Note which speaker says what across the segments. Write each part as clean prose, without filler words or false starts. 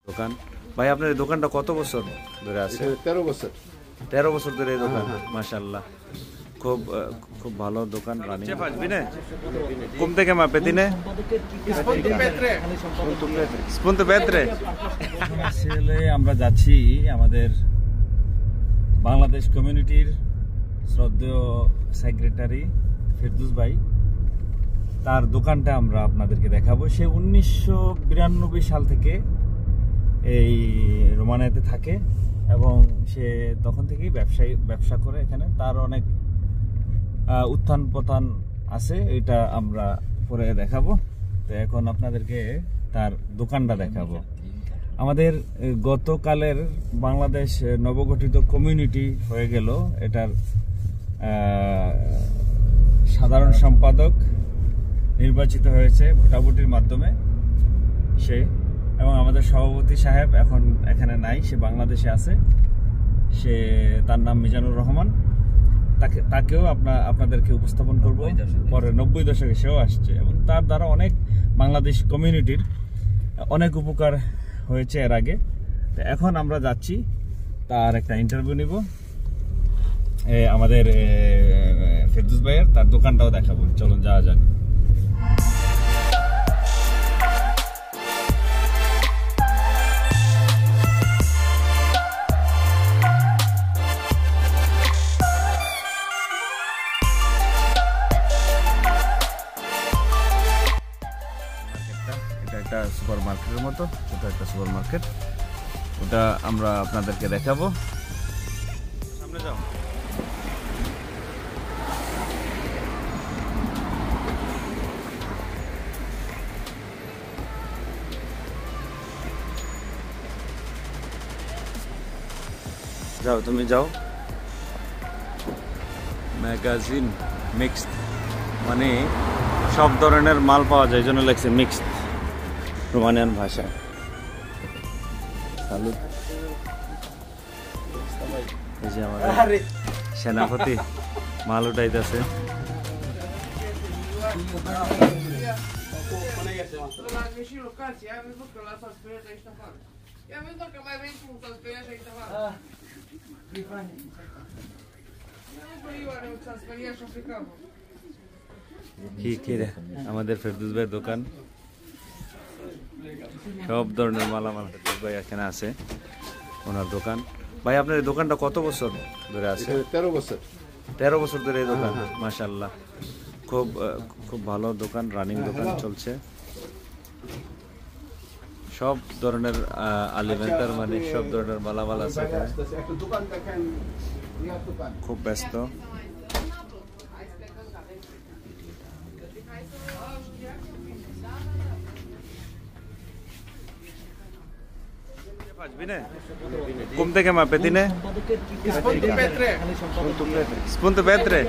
Speaker 1: দোকান। ভাই আপনার এই দোকানটা কত বছর ধরে আছে?
Speaker 2: 13 বছর।
Speaker 1: 13 বছর ধরে এই দোকান। মাশাআল্লাহ, খুব খুব ভালো দোকান রানিং। কম থেকে মাপে দিনে spunto petre। আসলে আমরা যাচ্ছি আমাদের বাংলাদেশ কমিউনিটির শ্রদ্ধেয় সেক্রেটারি ফেরদৌস ভাই, তার দোকানটা আমরা আপনাদেরকে দেখাবো। সে 1992 সাল থেকে এই রোমানিয়াতে থাকে এবং সে তখন থেকেই ব্যবসা করে এখানে। তার অনেক উত্থান পতন আছে, এটা আমরা পরে দেখাবো। তো এখন আপনাদেরকে তার দোকানটা দেখাবো। আমাদের গতকালের বাংলাদেশ নবগঠিত কমিউনিটি হয়ে গেল, এটার সাধারণ সম্পাদক নির্বাচিত হয়েছে ভোটাভুটির মাধ্যমে সে, এবং আমাদের সভাপতি সাহেব এখন এখানে নাই, সে বাংলাদেশে আছে। সে তার নাম মিজানুর রহমান। তাকেও আপনাদেরকে উপস্থাপন করব পরে। 90 দশকে সেও আসছে এবং তার দ্বারা অনেক বাংলাদেশ কমিউনিটির অনেক উপকার হয়েছে এর আগে। তো এখন আমরা যাচ্ছি তার একটা ইন্টারভিউ নিব আমাদের ফেরদৌস ভাইয়ের, তার দোকানটাও দেখাবো। চলুন যাওয়া যাক। এটা একটা সুপার মার্কেটের মতো, এটা একটা সুপার মার্কেট, ওটা আমরা আপনাদেরকে দেখাবো। সামনে যাও। যাও, তুমি যাও। ম্যাগাজিন মিক্সড, মানে সব ধরনের মাল পাওয়া যায়, এই জন্য লেখছে মিক্সড রোমানিয়ান ভাষায়। এই যে আমাদের সেনাপতি মাল উঠাইতেছে। কি রে, আমাদের ফেরদৌস ভাইয়ের দোকান, সব ধরনের মালামাল ফেরদৌস ভাই এখানে আছে, ওনার দোকান। ভাই আপনার এই দোকানটা কত বছর ধরে আছে?
Speaker 2: 13 বছর।
Speaker 1: 13 বছর ধরে এই দোকান। মাশাআল্লাহ, খুব খুব ভালো দোকান, রানিং দোকান চলছে। সব ধরনের আলিমেন্টার, মানে সব ধরনের মালামাল আছে এখানে। খুব ব্যস্ত। কম থেকে মাপে দিনে spunto petre।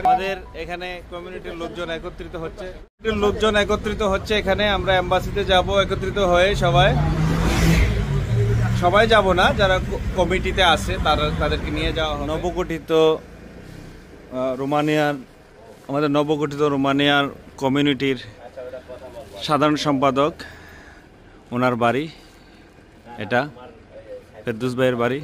Speaker 1: আমাদের এখানে কমিউনিটির লোকজন একত্রিত হচ্ছে এখানে। আমরা এম্বাসিতে যাব, একত্রিত হয়ে সবাই যাব না, যারা কমিটিতে আছে তাদেরকে নিয়ে যাওয়া হবে। আমাদের নবগঠিত রোমানিয়ার কমিউনিটির সাধারণ সম্পাদক, ওনার বাড়ি এটা, ফেরদৌস ভাইয়ের বাড়ি।